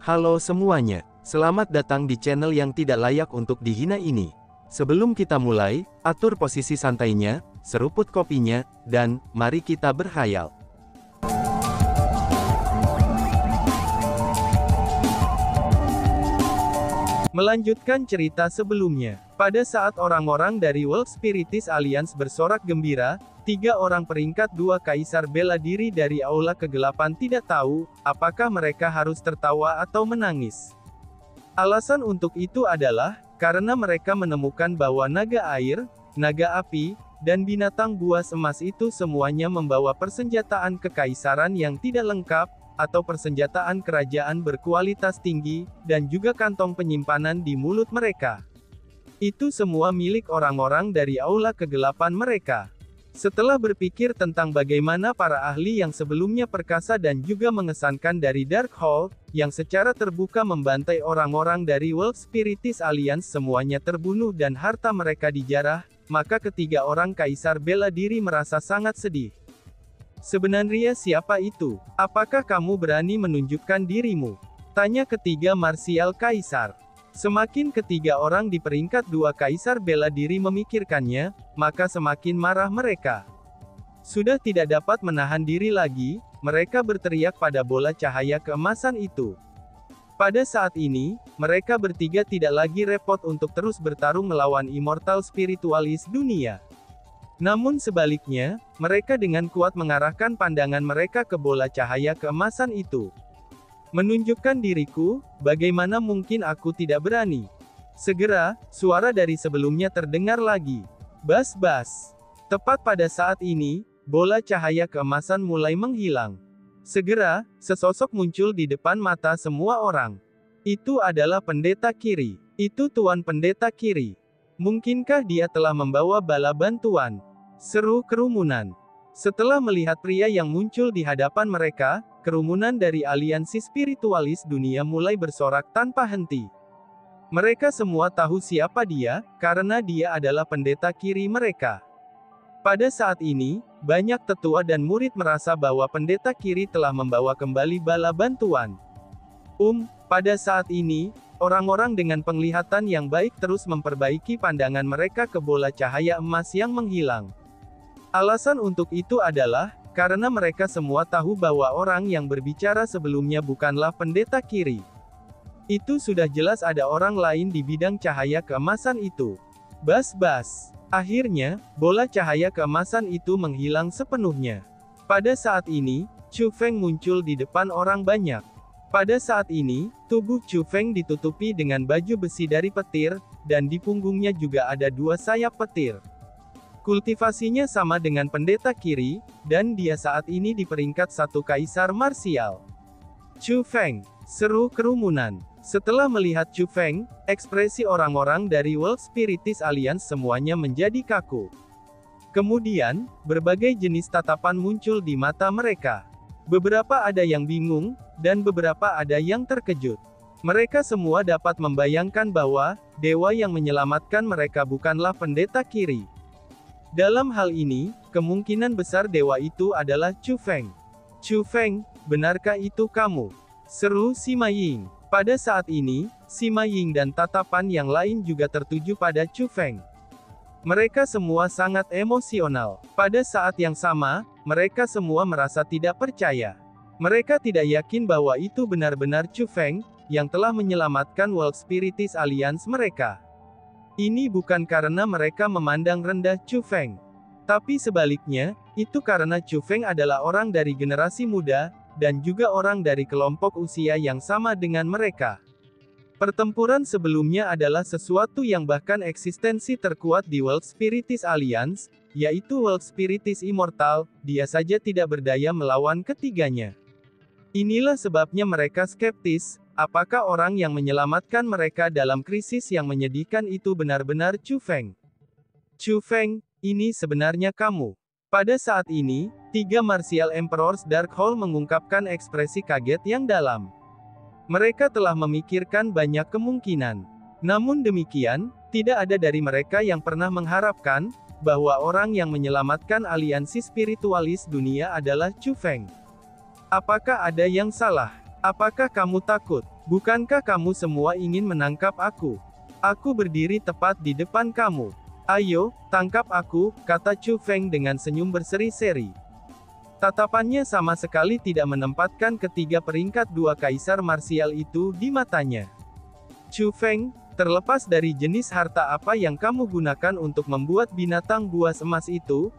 Halo semuanya, selamat datang di channel yang tidak layak untuk dihina ini. Sebelum kita mulai, atur posisi santainya, seruput kopinya, dan mari kita berkhayal. Melanjutkan cerita sebelumnya, pada saat orang-orang dari World Spiritis Alliance bersorak gembira, 3 orang peringkat 2 kaisar bela diri dari Aula Kegelapan tidak tahu, apakah mereka harus tertawa atau menangis. Alasan untuk itu adalah, karena mereka menemukan bahwa naga air, naga api, dan binatang buas emas itu semuanya membawa persenjataan kekaisaran yang tidak lengkap, atau persenjataan kerajaan berkualitas tinggi, dan juga kantong penyimpanan di mulut mereka. Itu semua milik orang-orang dari Aula Kegelapan mereka. Setelah berpikir tentang bagaimana para ahli yang sebelumnya perkasa dan juga mengesankan dari Darkhold, yang secara terbuka membantai orang-orang dari World Spiritis Alliance semuanya terbunuh dan harta mereka dijarah, maka ketiga orang kaisar bela diri merasa sangat sedih. Sebenarnya siapa itu? Apakah kamu berani menunjukkan dirimu? Tanya ketiga marsial kaisar. Semakin ketiga orang di peringkat 2 kaisar bela diri memikirkannya, maka semakin marah mereka. Sudah tidak dapat menahan diri lagi, mereka berteriak pada bola cahaya keemasan itu. Pada saat ini, mereka bertiga tidak lagi repot untuk terus bertarung melawan immortal spiritualis dunia. Namun sebaliknya, mereka dengan kuat mengarahkan pandangan mereka ke bola cahaya keemasan itu. Menunjukkan diriku, bagaimana mungkin aku tidak berani? Segera, suara dari sebelumnya terdengar lagi. Bas-bas. Tepat pada saat ini, bola cahaya keemasan mulai menghilang. Segera, sesosok muncul di depan mata semua orang. Itu adalah pendeta Kiri. Itu Tuan Pendeta Kiri. Mungkinkah dia telah membawa bala bantuan? Seru kerumunan. Setelah melihat pria yang muncul di hadapan mereka, kerumunan dari aliansi spiritualis dunia mulai bersorak tanpa henti. Mereka semua tahu siapa dia, karena dia adalah pendeta Kiri mereka. Pada saat ini, banyak tetua dan murid merasa bahwa pendeta Kiri telah membawa kembali bala bantuan. Pada saat ini, orang-orang dengan penglihatan yang baik terus memperbaiki pandangan mereka ke bola cahaya emas yang menghilang. Alasan untuk itu adalah, karena mereka semua tahu bahwa orang yang berbicara sebelumnya bukanlah pendeta Kiri. Itu sudah jelas ada orang lain di bidang cahaya keemasan itu. Bas-bas. Akhirnya, bola cahaya keemasan itu menghilang sepenuhnya. Pada saat ini, Chu Feng muncul di depan orang banyak. Pada saat ini, tubuh Chu Feng ditutupi dengan baju besi dari petir, dan di punggungnya juga ada 2 sayap petir. Kultivasinya sama dengan pendeta Kiri, dan dia saat ini di peringkat 1 kaisar marsial. Chu Feng. Seru kerumunan. Setelah melihat Chu Feng, ekspresi orang-orang dari World Spiritis Alliance semuanya menjadi kaku. Kemudian, berbagai jenis tatapan muncul di mata mereka. Beberapa ada yang bingung, dan beberapa ada yang terkejut. Mereka semua dapat membayangkan bahwa, dewa yang menyelamatkan mereka bukanlah pendeta Kiri. Dalam hal ini, kemungkinan besar dewa itu adalah Chu Feng. Chu Feng, benarkah itu kamu? Seru Sima Ying. Pada saat ini, Sima Ying dan tatapan yang lain juga tertuju pada Chu Feng. Mereka semua sangat emosional. Pada saat yang sama, mereka semua merasa tidak percaya. Mereka tidak yakin bahwa itu benar-benar Chu Feng, yang telah menyelamatkan World Spiritis Alliance mereka. Ini bukan karena mereka memandang rendah Chu Feng. Tapi sebaliknya, itu karena Chu Feng adalah orang dari generasi muda, dan juga orang dari kelompok usia yang sama dengan mereka. Pertempuran sebelumnya adalah sesuatu yang bahkan eksistensi terkuat di World Spiritis Alliance, yaitu World Spiritis Immortal, dia saja tidak berdaya melawan ketiganya. Inilah sebabnya mereka skeptis, apakah orang yang menyelamatkan mereka dalam krisis yang menyedihkan itu benar-benar Chu Feng? Chu Feng, ini sebenarnya kamu. Pada saat ini, 3 Martial Emperors Darkhold mengungkapkan ekspresi kaget yang dalam. Mereka telah memikirkan banyak kemungkinan. Namun demikian, tidak ada dari mereka yang pernah mengharapkan, bahwa orang yang menyelamatkan aliansi spiritualis dunia adalah Chu Feng. Apakah ada yang salah? Apakah kamu takut? Bukankah kamu semua ingin menangkap aku? Aku berdiri tepat di depan kamu. Ayo, tangkap aku, kata Chu Feng dengan senyum berseri-seri. Tatapannya sama sekali tidak menempatkan ketiga peringkat dua kaisar marsial itu di matanya. Chu Feng, terlepas dari jenis harta apa yang kamu gunakan untuk membuat binatang buas emas itu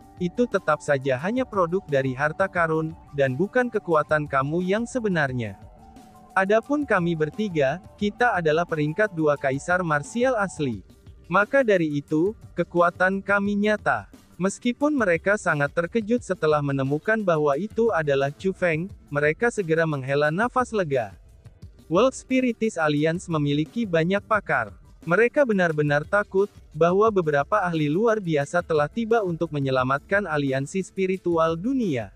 tetap saja hanya produk dari harta karun, dan bukan kekuatan kamu yang sebenarnya. Adapun kami bertiga, kita adalah peringkat dua kaisar marsial asli. Maka dari itu, kekuatan kami nyata. Meskipun mereka sangat terkejut setelah menemukan bahwa itu adalah Chu Feng, mereka segera menghela nafas lega. World Spiritis Alliance memiliki banyak pakar. Mereka benar-benar takut bahwa beberapa ahli luar biasa telah tiba untuk menyelamatkan aliansi spiritual dunia.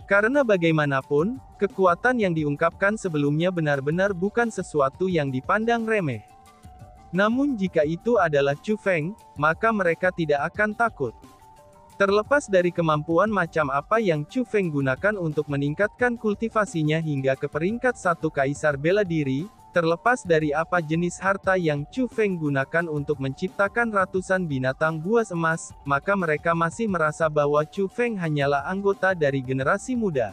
Karena bagaimanapun, kekuatan yang diungkapkan sebelumnya benar-benar bukan sesuatu yang dipandang remeh. Namun jika itu adalah Chu Feng, maka mereka tidak akan takut. Terlepas dari kemampuan macam apa yang Chu Feng gunakan untuk meningkatkan kultivasinya hingga ke peringkat satu kaisar bela diri, terlepas dari apa jenis harta yang Chu Feng gunakan untuk menciptakan ratusan binatang buas emas, maka mereka masih merasa bahwa Chu Feng hanyalah anggota dari generasi muda.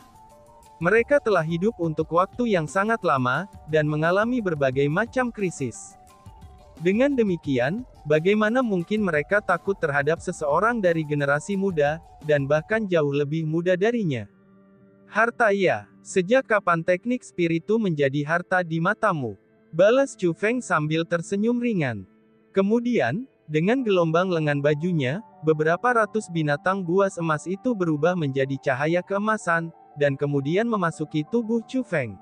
Mereka telah hidup untuk waktu yang sangat lama, dan mengalami berbagai macam krisis. Dengan demikian, bagaimana mungkin mereka takut terhadap seseorang dari generasi muda, dan bahkan jauh lebih muda darinya? Harta ya, sejak kapan teknik spiritu menjadi harta di matamu? Balas Chu Feng sambil tersenyum ringan. Kemudian, dengan gelombang lengan bajunya, beberapa ratus binatang buas emas itu berubah menjadi cahaya keemasan, dan kemudian memasuki tubuh Chu Feng.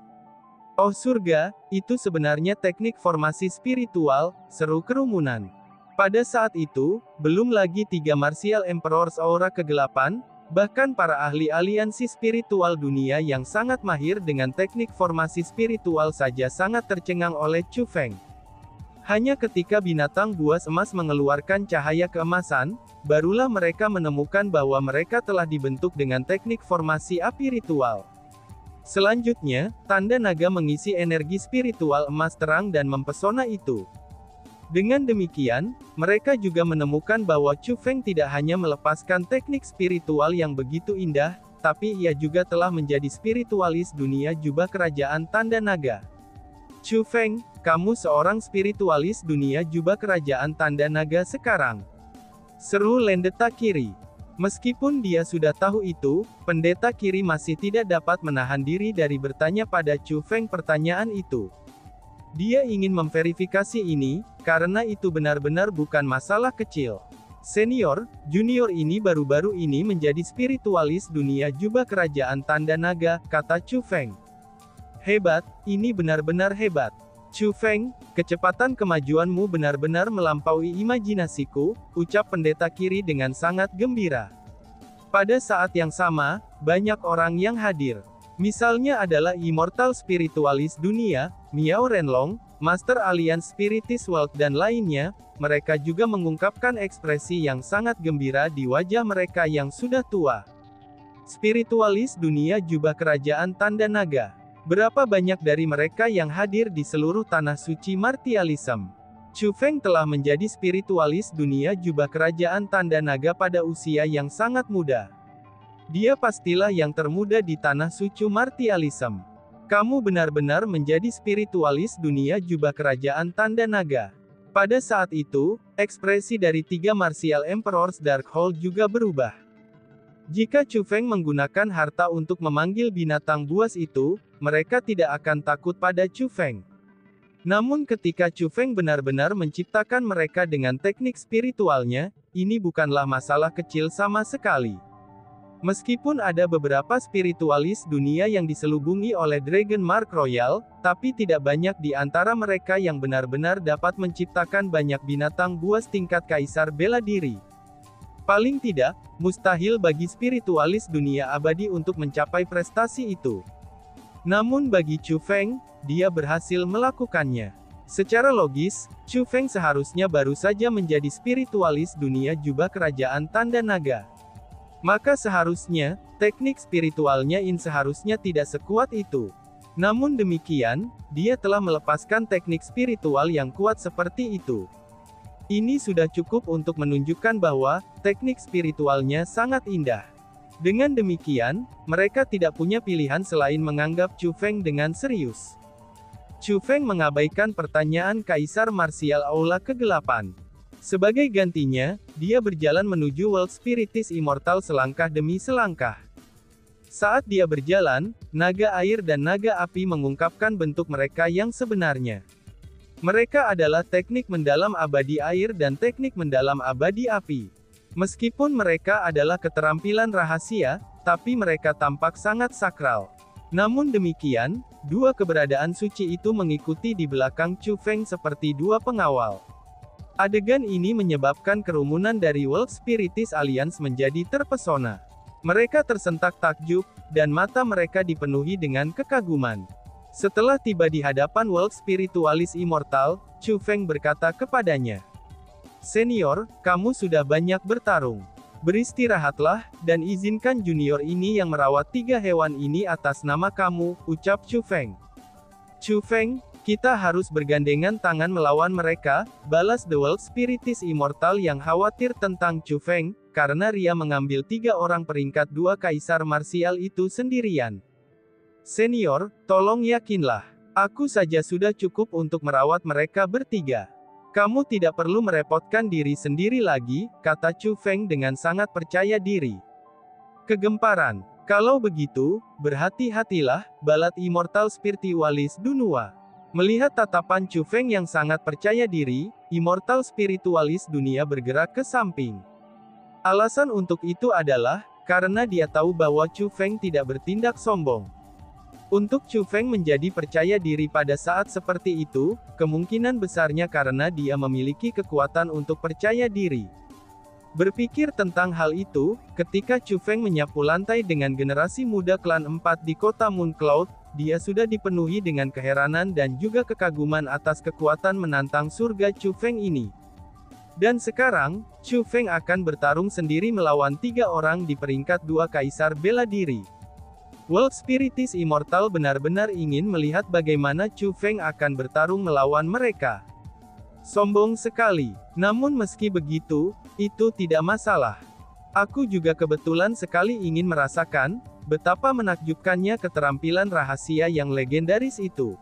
Oh surga, itu sebenarnya teknik formasi spiritual, seru kerumunan. Pada saat itu, belum lagi tiga martial emperors aura kegelapan, bahkan para ahli aliansi spiritual dunia yang sangat mahir dengan teknik formasi spiritual saja sangat tercengang oleh Chu Feng. Hanya ketika binatang buas emas mengeluarkan cahaya keemasan, barulah mereka menemukan bahwa mereka telah dibentuk dengan teknik formasi api ritual. Selanjutnya, tanda naga mengisi energi spiritual emas terang dan mempesona itu. Dengan demikian, mereka juga menemukan bahwa Chu Feng tidak hanya melepaskan teknik spiritual yang begitu indah, tapi ia juga telah menjadi spiritualis dunia jubah kerajaan tanda naga. Chu Feng, kamu seorang spiritualis dunia jubah kerajaan tanda naga sekarang. Seru Lendeta Kiri. Meskipun dia sudah tahu itu, pendeta kiri masih tidak dapat menahan diri dari bertanya pada Chu Feng pertanyaan itu. Dia ingin memverifikasi ini, karena itu benar-benar bukan masalah kecil. Senior, junior ini baru-baru ini menjadi spiritualis dunia jubah kerajaan tanda naga, kata Chu Feng. Hebat, ini benar-benar hebat. Chu Feng, kecepatan kemajuanmu benar-benar melampaui imajinasiku, ucap pendeta kiri dengan sangat gembira. Pada saat yang sama, banyak orang yang hadir. Misalnya adalah Immortal Spiritualis Dunia, Miao Renlong, Master Alliance Spiritis World dan lainnya, mereka juga mengungkapkan ekspresi yang sangat gembira di wajah mereka yang sudah tua. Spiritualis Dunia jubah kerajaan tanda naga. Berapa banyak dari mereka yang hadir di seluruh tanah suci martialism? Chu Feng telah menjadi spiritualis dunia jubah kerajaan tanda naga pada usia yang sangat muda. Dia pastilah yang termuda di tanah suci martialism. Kamu benar-benar menjadi spiritualis dunia jubah kerajaan tanda naga. Pada saat itu, ekspresi dari tiga martial emperors Darkhold juga berubah. Jika Chu Feng menggunakan harta untuk memanggil binatang buas itu, mereka tidak akan takut pada Chu Feng. Namun ketika Chu Feng benar-benar menciptakan mereka dengan teknik spiritualnya, ini bukanlah masalah kecil sama sekali. Meskipun ada beberapa spiritualis dunia yang diselubungi oleh Dragon Mark Royal, tapi tidak banyak di antara mereka yang benar-benar dapat menciptakan banyak binatang buas tingkat kaisar bela diri. Paling tidak, mustahil bagi spiritualis dunia abadi untuk mencapai prestasi itu. Namun bagi Chu Feng, dia berhasil melakukannya. Secara logis, Chu Feng seharusnya baru saja menjadi spiritualis dunia jubah kerajaan tanda naga. Maka seharusnya, teknik spiritualnya seharusnya tidak sekuat itu. Namun demikian, dia telah melepaskan teknik spiritual yang kuat seperti itu. Ini sudah cukup untuk menunjukkan bahwa teknik spiritualnya sangat indah. Dengan demikian, mereka tidak punya pilihan selain menganggap Chu Feng dengan serius. Chu Feng mengabaikan pertanyaan Kaisar Marsial Aula Kegelapan. Sebagai gantinya, dia berjalan menuju World Spiritis Immortal selangkah demi selangkah. Saat dia berjalan, naga air dan naga api mengungkapkan bentuk mereka yang sebenarnya. Mereka adalah teknik mendalam abadi air dan teknik mendalam abadi api. Meskipun mereka adalah keterampilan rahasia, tapi mereka tampak sangat sakral. Namun demikian, dua keberadaan suci itu mengikuti di belakang Chu Feng seperti dua pengawal. Adegan ini menyebabkan kerumunan dari World Spiritis Alliance menjadi terpesona. Mereka tersentak takjub, dan mata mereka dipenuhi dengan kekaguman. Setelah tiba di hadapan World Spiritualis Immortal, Chu Feng berkata kepadanya, "Senior, kamu sudah banyak bertarung. Beristirahatlah, dan izinkan junior ini yang merawat 3 hewan ini atas nama kamu," ucap Chu Feng. "Chu Feng, kita harus bergandengan tangan melawan mereka," balas The World Spiritis Immortal yang khawatir tentang Chu Feng, karena Ria mengambil 3 orang peringkat 2 Kaisar Marsial itu sendirian. "Senior, tolong yakinlah. Aku saja sudah cukup untuk merawat mereka bertiga. Kamu tidak perlu merepotkan diri sendiri lagi," kata Chu Feng dengan sangat percaya diri. Kegemparan. "Kalau begitu, berhati-hatilah," balat Immortal Spiritualis Dunua. Melihat tatapan Chu Feng yang sangat percaya diri, Immortal Spiritualis Dunia bergerak ke samping. Alasan untuk itu adalah, karena dia tahu bahwa Chu Feng tidak bertindak sombong. Untuk Chu Feng menjadi percaya diri pada saat seperti itu, kemungkinan besarnya karena dia memiliki kekuatan untuk percaya diri. Berpikir tentang hal itu, ketika Chu Feng menyapu lantai dengan generasi muda klan 4 di kota Moon Cloud, dia sudah dipenuhi dengan keheranan dan juga kekaguman atas kekuatan menantang surga Chu Feng ini. Dan sekarang, Chu Feng akan bertarung sendiri melawan 3 orang di peringkat 2 Kaisar Bela Diri. World Spiritis Immortal benar-benar ingin melihat bagaimana Chu Feng akan bertarung melawan mereka. Sombong sekali. Namun meski begitu, itu tidak masalah. Aku juga kebetulan sekali ingin merasakan, betapa menakjubkannya keterampilan rahasia yang legendaris itu.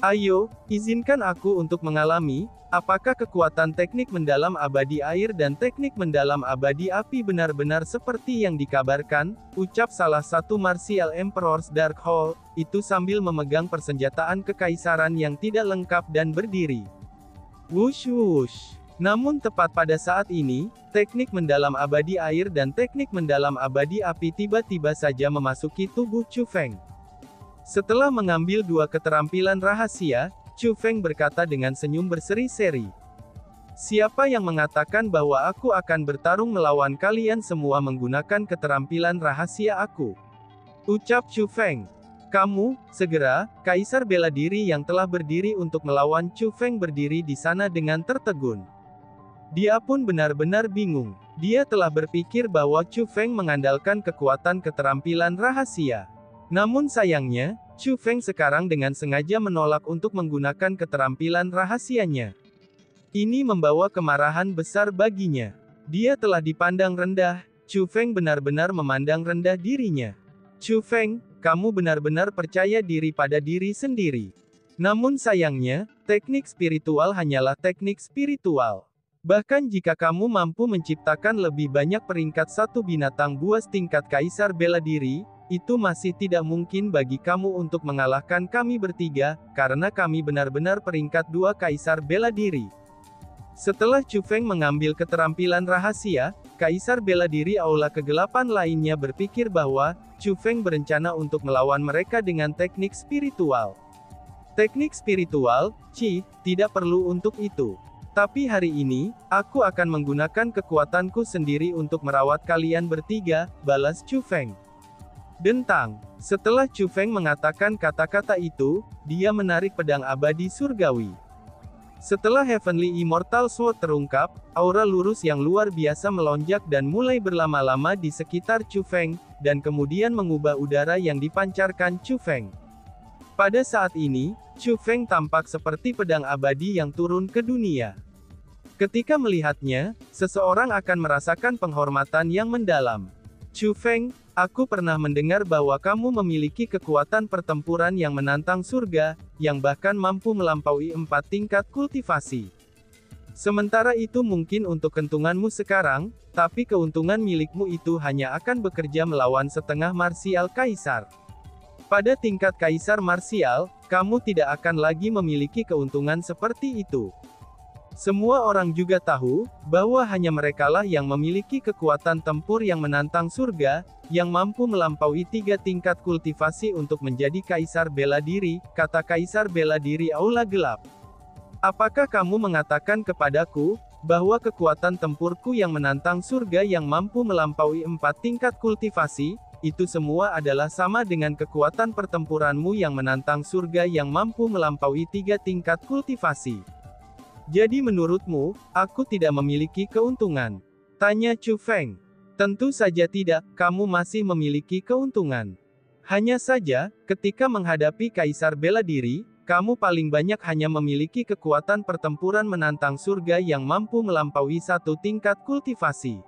Ayo, izinkan aku untuk mengalami, apakah kekuatan teknik mendalam abadi air dan teknik mendalam abadi api benar-benar seperti yang dikabarkan, ucap salah satu Martial Emperor's Dark Hall, itu sambil memegang persenjataan kekaisaran yang tidak lengkap dan berdiri. Wush wush. Namun tepat pada saat ini, teknik mendalam abadi air dan teknik mendalam abadi api tiba-tiba saja memasuki tubuh Chu Feng. Setelah mengambil 2 keterampilan rahasia, Chu Feng berkata dengan senyum berseri-seri. "Siapa yang mengatakan bahwa aku akan bertarung melawan kalian semua menggunakan keterampilan rahasia aku?" ucap Chu Feng. "Kamu, segera." Kaisar bela diri yang telah berdiri untuk melawan Chu Feng berdiri di sana dengan tertegun. Dia pun benar-benar bingung. Dia telah berpikir bahwa Chu Feng mengandalkan kekuatan keterampilan rahasia. Namun sayangnya, Chu Feng sekarang dengan sengaja menolak untuk menggunakan keterampilan rahasianya. Ini membawa kemarahan besar baginya. Dia telah dipandang rendah. Chu Feng benar-benar memandang rendah dirinya. "Chu Feng, kamu benar-benar percaya diri pada diri sendiri. Namun sayangnya, teknik spiritual hanyalah teknik spiritual. Bahkan jika kamu mampu menciptakan lebih banyak peringkat 1 binatang buas tingkat Kaisar Bela Diri, itu masih tidak mungkin bagi kamu untuk mengalahkan kami bertiga, karena kami benar-benar peringkat 2 Kaisar Bela Diri." Setelah Chu Feng mengambil keterampilan rahasia, Kaisar Bela Diri Aula Kegelapan lainnya berpikir bahwa Chu Feng berencana untuk melawan mereka dengan teknik spiritual. Teknik spiritual, tidak perlu untuk itu. Tapi hari ini, aku akan menggunakan kekuatanku sendiri untuk merawat kalian bertiga, balas Chu Feng. Dentang. Setelah Chu Feng mengatakan kata-kata itu, dia menarik pedang abadi surgawi. Setelah Heavenly Immortal Sword terungkap, aura lurus yang luar biasa melonjak dan mulai berlama-lama di sekitar Chu Feng, dan kemudian mengubah udara yang dipancarkan Chu Feng. Pada saat ini, Chu Feng tampak seperti pedang abadi yang turun ke dunia. Ketika melihatnya, seseorang akan merasakan penghormatan yang mendalam. Chu Feng, aku pernah mendengar bahwa kamu memiliki kekuatan pertempuran yang menantang surga, yang bahkan mampu melampaui 4 tingkat kultivasi. Sementara itu mungkin untuk keuntunganmu sekarang, tapi keuntungan milikmu itu hanya akan bekerja melawan setengah marsial kaisar. Pada tingkat kaisar marsial, kamu tidak akan lagi memiliki keuntungan seperti itu. Semua orang juga tahu, bahwa hanya merekalah yang memiliki kekuatan tempur yang menantang surga, yang mampu melampaui 3 tingkat kultivasi untuk menjadi kaisar bela diri, kata kaisar bela diri Aula Gelap. Apakah kamu mengatakan kepadaku, bahwa kekuatan tempurku yang menantang surga yang mampu melampaui 4 tingkat kultivasi, itu semua adalah sama dengan kekuatan pertempuranmu yang menantang surga yang mampu melampaui 3 tingkat kultivasi. Jadi menurutmu, aku tidak memiliki keuntungan? Tanya Chu Feng. Tentu saja tidak, kamu masih memiliki keuntungan. Hanya saja, ketika menghadapi kaisar bela diri, kamu paling banyak hanya memiliki kekuatan pertempuran menantang surga yang mampu melampaui 1 tingkat kultivasi.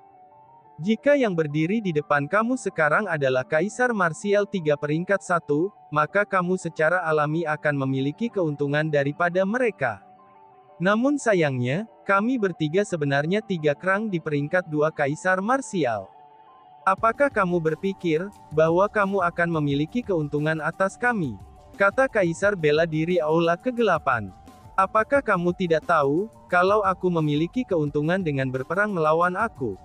Jika yang berdiri di depan kamu sekarang adalah Kaisar Marsial 3 peringkat 1, maka kamu secara alami akan memiliki keuntungan daripada mereka. Namun sayangnya, kami bertiga sebenarnya 3 kerang di peringkat 2 Kaisar Marsial. Apakah kamu berpikir, bahwa kamu akan memiliki keuntungan atas kami? Kata Kaisar bela diri Aula Kegelapan. Apakah kamu tidak tahu, kalau aku memiliki keuntungan dengan berperang melawan aku?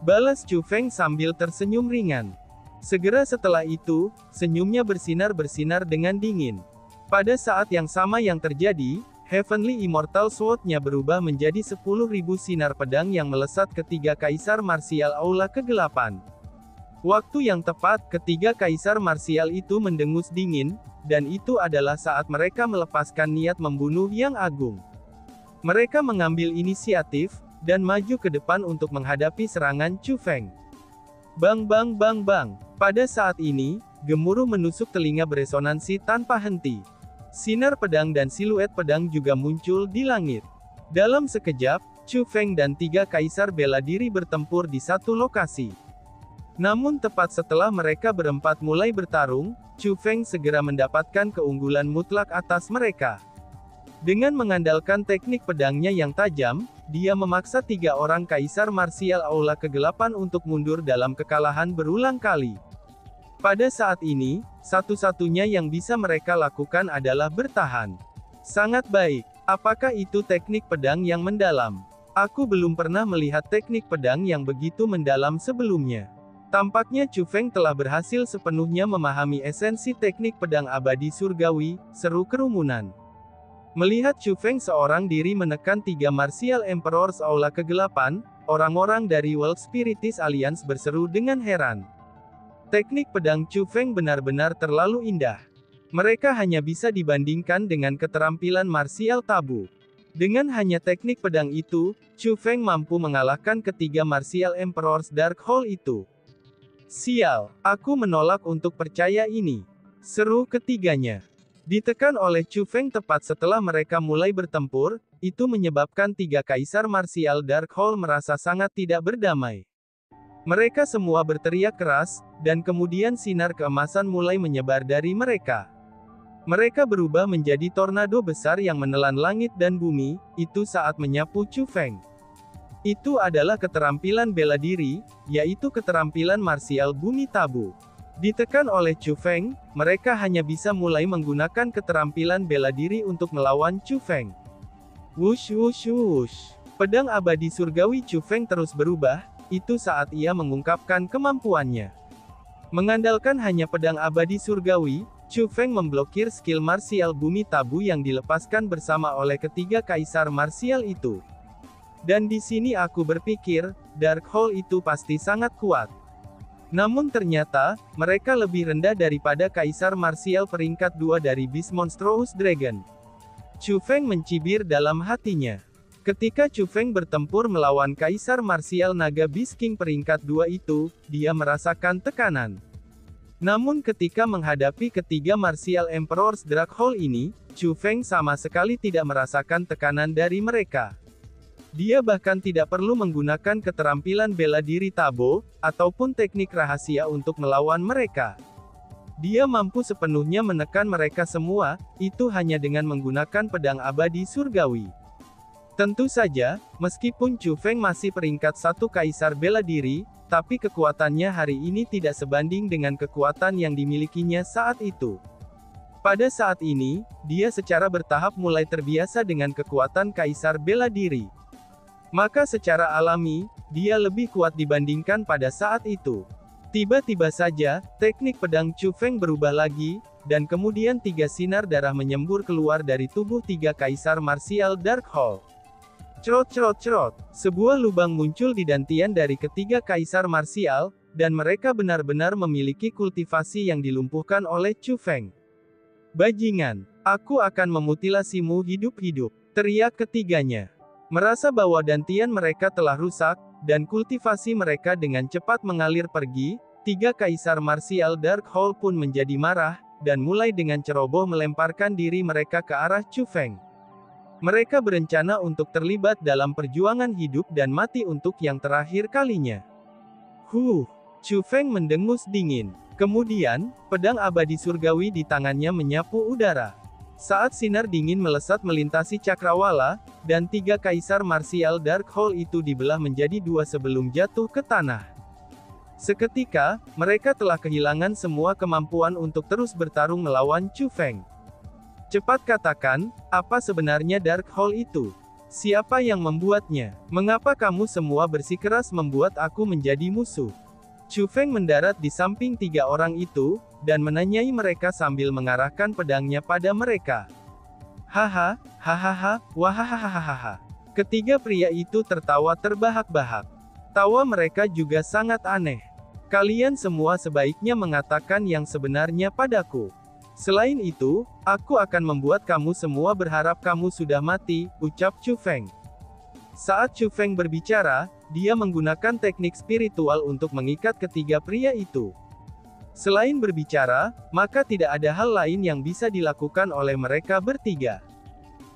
Balas Chu Feng sambil tersenyum ringan. Segera setelah itu, senyumnya bersinar-bersinar dengan dingin. Pada saat yang sama yang terjadi, Heavenly Immortal Sword-nya berubah menjadi 10.000 sinar pedang yang melesat ketiga kaisar marsial Aula Kegelapan. Waktu yang tepat, ketiga kaisar marsial itu mendengus dingin, dan itu adalah saat mereka melepaskan niat membunuh Yang Agung. Mereka mengambil inisiatif, dan maju ke depan untuk menghadapi serangan Chu Feng. Bang bang bang bang. Pada saat ini, gemuruh menusuk telinga beresonansi tanpa henti. Sinar pedang dan siluet pedang juga muncul di langit. Dalam sekejap, Chu Feng dan 3 kaisar bela diri bertempur di satu lokasi. Namun tepat setelah mereka berempat mulai bertarung, Chu Feng segera mendapatkan keunggulan mutlak atas mereka. Dengan mengandalkan teknik pedangnya yang tajam, dia memaksa 3 orang kaisar marsial Aula Kegelapan untuk mundur dalam kekalahan berulang kali. Pada saat ini, satu-satunya yang bisa mereka lakukan adalah bertahan. Sangat baik. Apakah itu teknik pedang yang mendalam? Aku belum pernah melihat teknik pedang yang begitu mendalam sebelumnya. Tampaknya Chu Feng telah berhasil sepenuhnya memahami esensi teknik pedang abadi surgawi, seru kerumunan. Melihat Chu Feng seorang diri menekan 3 Martial Emperors Aula Kegelapan, orang-orang dari World Spiritis Alliance berseru dengan heran. Teknik pedang Chu Feng benar-benar terlalu indah. Mereka hanya bisa dibandingkan dengan keterampilan marsial tabu. Dengan hanya teknik pedang itu, Chu Feng mampu mengalahkan ketiga Martial Emperors Dark Hole itu. Sial, aku menolak untuk percaya ini. Seru ketiganya. Ditekan oleh Chu Feng tepat setelah mereka mulai bertempur, itu menyebabkan 3 kaisar marsial Dark Hole merasa sangat tidak berdamai. Mereka semua berteriak keras, dan kemudian sinar keemasan mulai menyebar dari mereka. Mereka berubah menjadi tornado besar yang menelan langit dan bumi, itu saat menyapu Chu Feng. Itu adalah keterampilan bela diri, yaitu keterampilan marsial bumi tabu. Ditekan oleh Chu Feng, mereka hanya bisa mulai menggunakan keterampilan bela diri untuk melawan Chu Feng. Wush wush wush. Pedang abadi surgawi Chu Feng terus berubah, itu saat ia mengungkapkan kemampuannya. Mengandalkan hanya pedang abadi surgawi, Chu Feng memblokir skill marsial bumi tabu yang dilepaskan bersama oleh ketiga kaisar marsial itu. Dan di sini aku berpikir, Dark Hole itu pasti sangat kuat. Namun ternyata, mereka lebih rendah daripada kaisar marsial peringkat 2 dari Beast Monstrous Dragon. Chu Feng mencibir dalam hatinya. Ketika Chu Feng bertempur melawan kaisar marsial naga Beast King peringkat 2 itu, dia merasakan tekanan. Namun ketika menghadapi ketiga Martial Emperor's Dark Hole ini, Chu Feng sama sekali tidak merasakan tekanan dari mereka. Dia bahkan tidak perlu menggunakan keterampilan bela diri Tabo, ataupun teknik rahasia untuk melawan mereka. Dia mampu sepenuhnya menekan mereka semua, itu hanya dengan menggunakan pedang abadi surgawi. Tentu saja, meskipun Chu Feng masih peringkat 1 kaisar bela diri, tapi kekuatannya hari ini tidak sebanding dengan kekuatan yang dimilikinya saat itu. Pada saat ini, dia secara bertahap mulai terbiasa dengan kekuatan kaisar bela diri. Maka secara alami, dia lebih kuat dibandingkan pada saat itu. Tiba-tiba saja, teknik pedang Chu Feng berubah lagi, dan kemudian 3 sinar darah menyembur keluar dari tubuh 3 kaisar martial Dark Hole. Cerot-cerot-cerot, sebuah lubang muncul di dantian dari ketiga kaisar martial, dan mereka benar-benar memiliki kultivasi yang dilumpuhkan oleh Chu Feng. Bajingan, aku akan memutilasimu hidup-hidup, teriak ketiganya. Merasa bahwa dantian mereka telah rusak, dan kultivasi mereka dengan cepat mengalir pergi, 3 kaisar martial Dark Hole pun menjadi marah, dan mulai dengan ceroboh melemparkan diri mereka ke arah Chu Feng. Mereka berencana untuk terlibat dalam perjuangan hidup dan mati untuk yang terakhir kalinya. Chu Feng mendengus dingin. Kemudian, pedang abadi surgawi di tangannya menyapu udara. Saat sinar dingin melesat melintasi cakrawala, dan 3 kaisar martial Dark Hole itu dibelah menjadi 2 sebelum jatuh ke tanah. Seketika, mereka telah kehilangan semua kemampuan untuk terus bertarung melawan Chu Feng. Cepat katakan, apa sebenarnya Dark Hole itu? Siapa yang membuatnya? Mengapa kamu semua bersikeras membuat aku menjadi musuh? Chu Feng mendarat di samping 3 orang itu, dan menanyai mereka sambil mengarahkan pedangnya pada mereka. Haha, hahaha, wahahahaha. Ketiga pria itu tertawa terbahak-bahak. Tawa mereka juga sangat aneh. Kalian semua sebaiknya mengatakan yang sebenarnya padaku. Selain itu, aku akan membuat kamu semua berharap kamu sudah mati, ucap Chu Feng. Saat Chu Feng berbicara, dia menggunakan teknik spiritual untuk mengikat ketiga pria itu. Selain berbicara, maka tidak ada hal lain yang bisa dilakukan oleh mereka bertiga.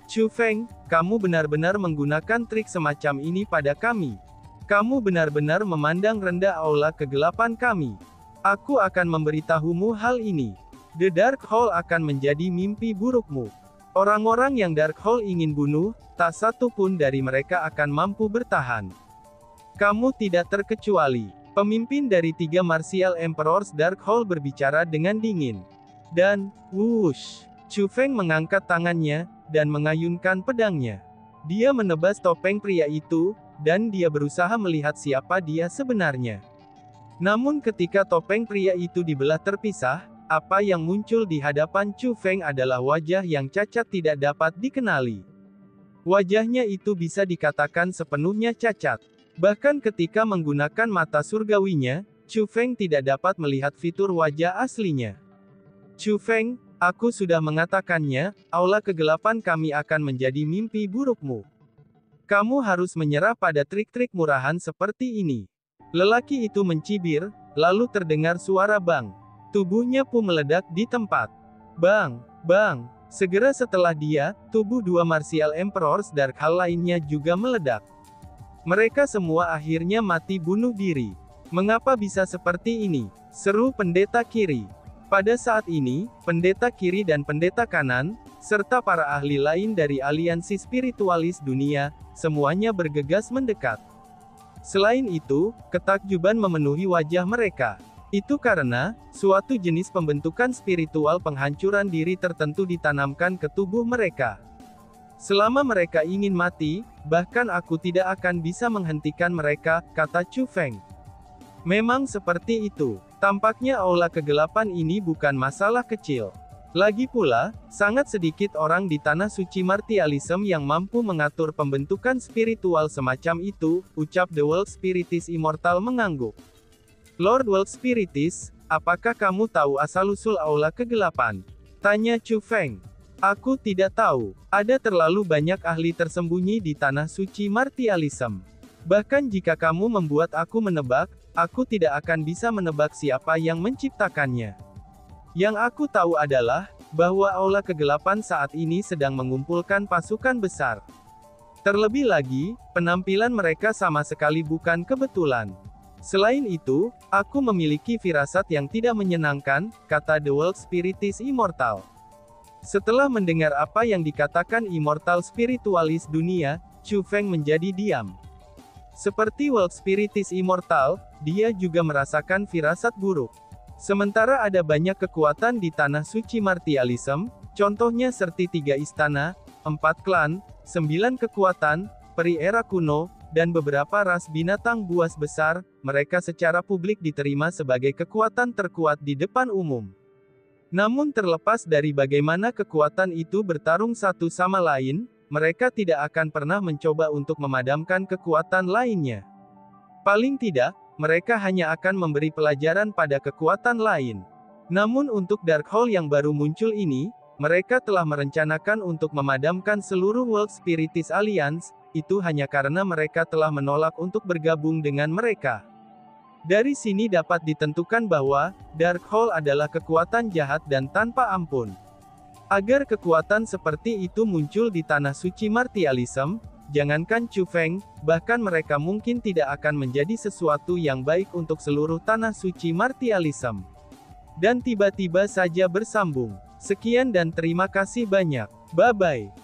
Chu Feng, kamu benar-benar menggunakan trik semacam ini pada kami. Kamu benar-benar memandang rendah aula kegelapan kami. Aku akan memberitahumu hal ini. The Dark Hole akan menjadi mimpi burukmu. Orang-orang yang Dark Hole ingin bunuh, tak satu pun dari mereka akan mampu bertahan. Kamu tidak terkecuali. Pemimpin dari 3 Martial Emperor's Dark Hole berbicara dengan dingin. Dan, wush, Chu Feng mengangkat tangannya, dan mengayunkan pedangnya. Dia menebas topeng pria itu, dan dia berusaha melihat siapa dia sebenarnya. Namun ketika topeng pria itu dibelah terpisah, apa yang muncul di hadapan Chu Feng adalah wajah yang cacat tidak dapat dikenali. Wajahnya itu bisa dikatakan sepenuhnya cacat. Bahkan ketika menggunakan mata surgawinya, Chu Feng tidak dapat melihat fitur wajah aslinya. Chu Feng, aku sudah mengatakannya, aula kegelapan kami akan menjadi mimpi burukmu. Kamu harus menyerah pada trik-trik murahan seperti ini. Lelaki itu mencibir, lalu terdengar suara bang. Tubuhnya pun meledak di tempat. Bang, bang. Segera setelah dia, tubuh 2 Martial Emperor's Dark Hole lainnya juga meledak. Mereka semua akhirnya mati bunuh diri. Mengapa bisa seperti ini? Seru pendeta kiri. Pada saat ini, pendeta kiri dan pendeta kanan, serta para ahli lain dari aliansi spiritualis dunia, semuanya bergegas mendekat. Selain itu, ketakjuban memenuhi wajah mereka. Itu karena, suatu jenis pembentukan spiritual penghancuran diri tertentu ditanamkan ke tubuh mereka. Selama mereka ingin mati, bahkan aku tidak akan bisa menghentikan mereka, kata Chu Feng. Memang seperti itu. Tampaknya aula kegelapan ini bukan masalah kecil. Lagi pula, sangat sedikit orang di tanah suci martialism yang mampu mengatur pembentukan spiritual semacam itu, ucap The World Spiritist Immortal mengangguk. Lord World Spiritist, apakah kamu tahu asal-usul aula kegelapan? Tanya Chu Feng. Aku tidak tahu. Ada terlalu banyak ahli tersembunyi di tanah suci martialism. Bahkan jika kamu membuat aku menebak, aku tidak akan bisa menebak siapa yang menciptakannya. Yang aku tahu adalah, bahwa Aula Kegelapan saat ini sedang mengumpulkan pasukan besar. Terlebih lagi, penampilan mereka sama sekali bukan kebetulan. Selain itu, aku memiliki firasat yang tidak menyenangkan, kata The World Spiritus Immortal. Setelah mendengar apa yang dikatakan Immortal Spiritualis dunia, Chu Feng menjadi diam. Seperti World Spiritus Immortal, dia juga merasakan firasat buruk. Sementara ada banyak kekuatan di Tanah Suci Martialism, contohnya seperti 3 istana, 4 klan, 9 kekuatan, peri era kuno, dan beberapa ras binatang buas besar, mereka secara publik diterima sebagai kekuatan terkuat di depan umum. Namun terlepas dari bagaimana kekuatan itu bertarung satu sama lain, mereka tidak akan pernah mencoba untuk memadamkan kekuatan lainnya. Paling tidak, mereka hanya akan memberi pelajaran pada kekuatan lain. Namun untuk Darkhold yang baru muncul ini, mereka telah merencanakan untuk memadamkan seluruh World Spiritus Alliance, itu hanya karena mereka telah menolak untuk bergabung dengan mereka. Dari sini dapat ditentukan bahwa, Darkhold adalah kekuatan jahat dan tanpa ampun. Agar kekuatan seperti itu muncul di Tanah Suci Martialism, jangankan Chu Feng, bahkan mereka mungkin tidak akan menjadi sesuatu yang baik untuk seluruh Tanah Suci Martialism. Dan tiba-tiba saja bersambung. Sekian dan terima kasih banyak. Bye-bye.